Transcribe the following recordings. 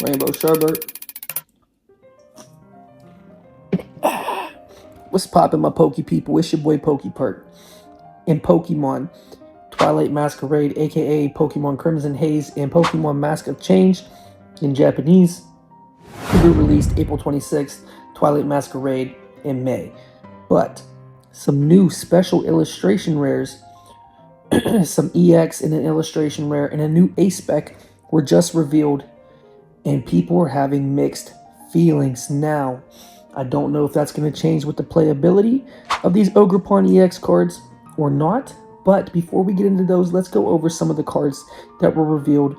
Rainbow Sherbert. What's poppin', my Poke people? It's your boy Pokeperk. In Pokemon Twilight Masquerade, aka Pokemon Crimson Haze, and Pokemon Mask of Change in Japanese, to be released April 26th, Twilight Masquerade in May. But some new special illustration rares, some EX and an illustration rare, and a new A-Spec were just revealed, and people are having mixed feelings now. I don't know if that's going to change with the playability of these Ogerpon EX cards or not, but before we get into those, let's go over some of the cards that were revealed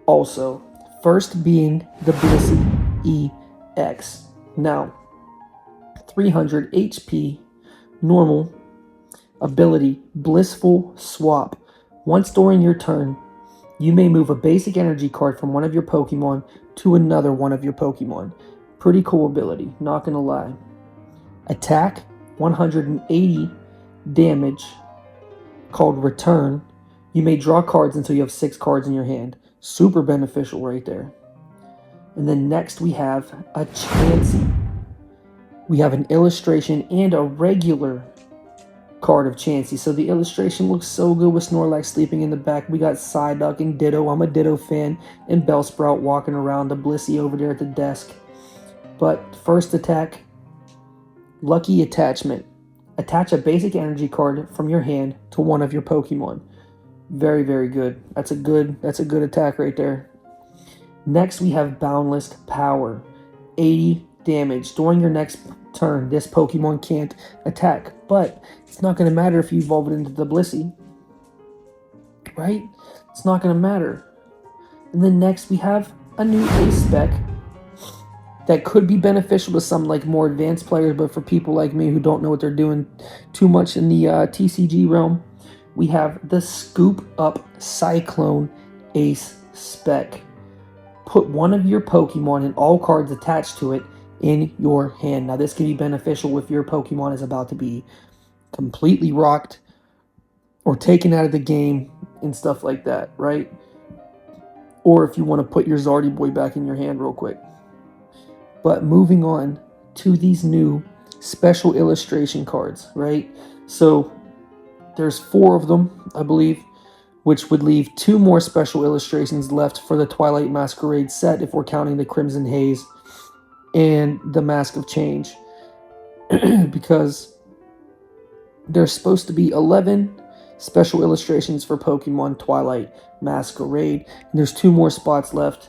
also. First being the Blissey EX. Now, 300 HP, normal, ability, Blissful Swap. Once during your turn, you may move a basic energy card from one of your Pokemon to another one of your Pokemon. Pretty cool ability, not gonna lie. Attack, 180 damage, called Return. You may draw cards until you have 6 cards in your hand. Super beneficial right there. And then next we have a Chansey. We have an illustration and a regular card of Chansey. So the illustration looks so good with Snorlax sleeping in the back. We got Psyduck and Ditto. I'm a Ditto fan. And Bellsprout walking around. The Blissey over there at the desk. But first attack, Lucky Attachment. Attach a basic energy card from your hand to one of your Pokemon. Very, very good. That's a good attack right there. Next we have Boundless Power. 80 damage. During your next turn, this Pokemon can't attack, but it's not going to matter if you evolve it into the Blissey, right? It's not going to matter. And then next we have a new A-Spec that could be beneficial to some like more advanced players, but for people like me who don't know what they're doing too much in the TCG realm, we have the Scoop Up Cyclone Ace Spec. Put one of your Pokemon and all cards attached to it in your hand. Now this can be beneficial if your Pokemon is about to be completely rocked or taken out of the game and stuff like that, right? Or if you want to put your Zardy boy back in your hand real quick. But moving on to these new special illustration cards, right? So there's 4 of them, I believe, which would leave 2 more special illustrations left for the Twilight Masquerade set if we're counting the Crimson Haze and the Mask of Change. Because there's supposed to be 11 special illustrations for Pokemon Twilight Masquerade. And there's 2 more spots left.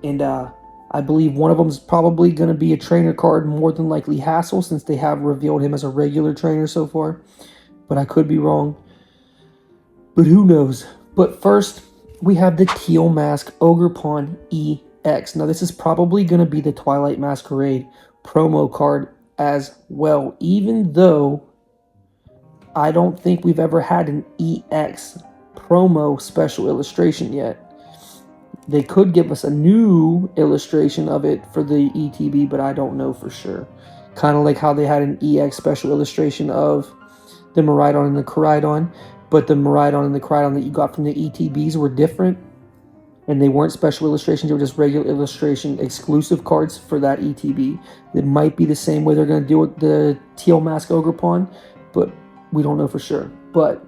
And I believe one of them is probably going to be a trainer card, more than likely Hassel, since they have revealed him as a regular trainer so far. But I could be wrong. But who knows? But first, we have the Teal Mask Ogerpon EX. Now, this is probably going to be the Twilight Masquerade promo card as well, even though I don't think we've ever had an EX promo special illustration yet. They could give us a new illustration of it for the ETB, but I don't know for sure. Kind of like how they had an EX special illustration of the Miraidon and the Koraidon, but the Miraidon and the Koraidon that you got from the ETBs were different, and they weren't special illustrations, they were just regular illustration exclusive cards for that ETB. It might be the same way they're going to deal with the Teal Mask Ogerpon, but we don't know for sure. But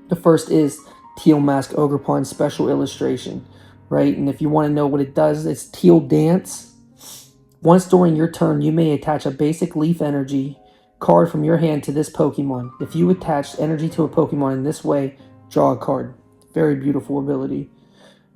the first is Teal Mask Ogerpon special illustration, right? And if you want to know what it does, it's Teal Dance. Once during your turn, you may attach a basic leaf energy card from your hand to this Pokemon. If you attach energy to a Pokemon in this way, draw a card. Very beautiful ability.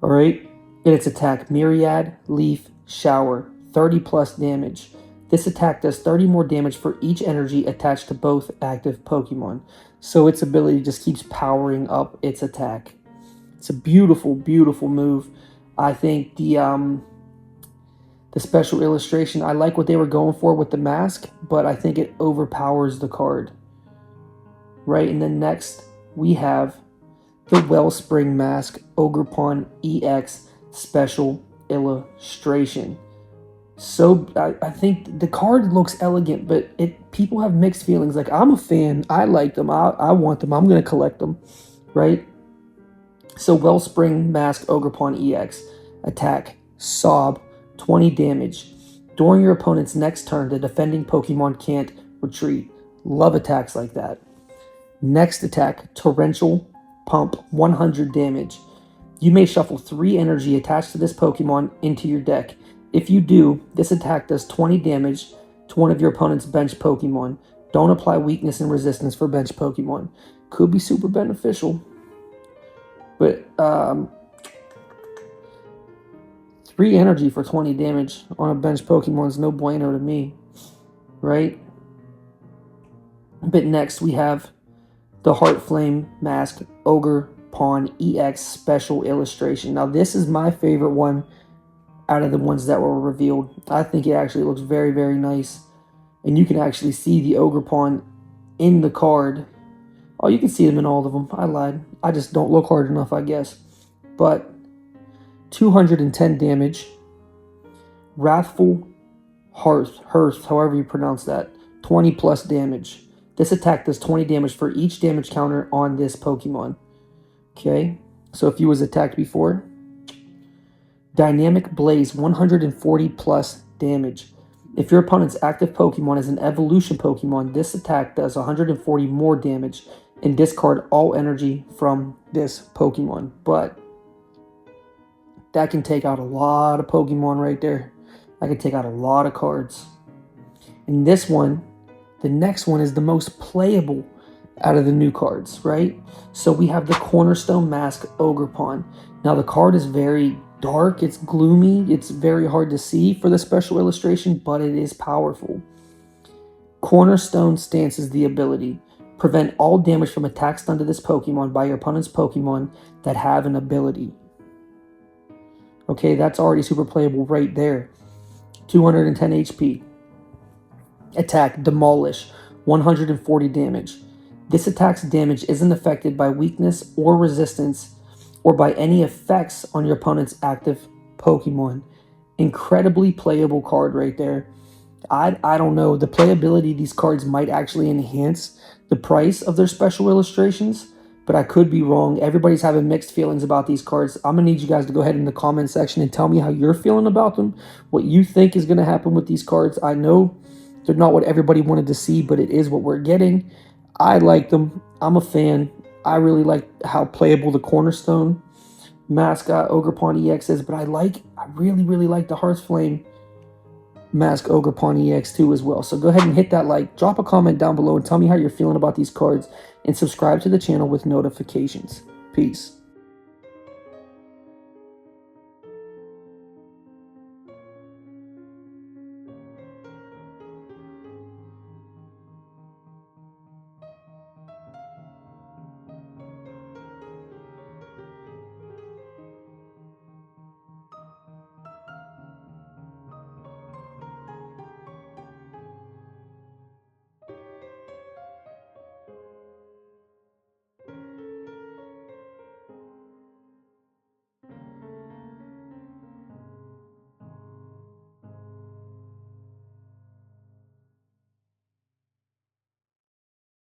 All right. And its attack, Myriad Leaf Shower, 30 plus damage. This attack does 30 more damage for each energy attached to both active Pokemon. So its ability just keeps powering up its attack. It's a beautiful, beautiful move. I think the special illustration, I like what they were going for with the mask, but I think it overpowers the card. Right, and then next we have the Wellspring Mask Ogerpon EX special illustration. So I think the card looks elegant, but people have mixed feelings. Like, I'm a fan, I like them, I want them, I'm going to collect them, right? So Wellspring Mask Ogerpon EX. Attack, Sob, 20 damage. During your opponent's next turn, the defending Pokemon can't retreat. Love attacks like that. Next attack, Torrential Pump, 100 damage. You may shuffle 3 energy attached to this Pokemon into your deck. If you do, this attack does 20 damage to one of your opponent's bench Pokemon. Don't apply weakness and resistance for bench Pokemon. Could be super beneficial. But, 3 energy for 20 damage on a bench Pokemon is no bueno to me, right? But next we have the Hearthflame Mask Ogerpon EX Special Illustration. Now this is my favorite one out of the ones that were revealed. I think it actually looks very, very nice. And you can actually see the Ogerpon in the card. Oh, you can see them in all of them. I lied. I just don't look hard enough, I guess. But 210 damage. Wrathful Hearth, however you pronounce that. 20 plus damage. This attack does 20 damage for each damage counter on this Pokemon. Okay, so if you was attacked before. Dynamic Blaze, 140 plus damage. If your opponent's active Pokemon is an evolution Pokemon, this attack does 140 more damage and discard all energy from this Pokemon. But that can take out a lot of Pokemon right there. I can take out a lot of cards. And this one, the next one is the most playable out of the new cards, right? So we have the Cornerstone Mask Ogerpon. Now the card is very dark, it's gloomy, it's very hard to see for the special illustration, but it is powerful. Cornerstone stance is the ability. Prevent all damage from attacks done to this Pokemon by your opponent's Pokemon that have an ability. Okay, that's already super playable right there. 210 HP. Attack, Demolish, 140 damage. This attack's damage isn't affected by weakness or resistance or by any effects on your opponent's active Pokemon. Incredibly playable card right there. I don't know. The playability of these cards might actually enhance the price of their special illustrations, but I could be wrong. Everybody's having mixed feelings about these cards. I'm going to need you guys to go ahead in the comment section and tell me how you're feeling about them, what you think is going to happen with these cards. I know they're not what everybody wanted to see, but it is what we're getting. I like them. I'm a fan. I really like how playable the Cornerstone Mascot Ogerpon EX is, but I really, really like the Hearthflame Mask Ogerpon EX too as well. So go ahead and hit that like, drop a comment down below and tell me how you're feeling about these cards, and subscribe to the channel with notifications. Peace.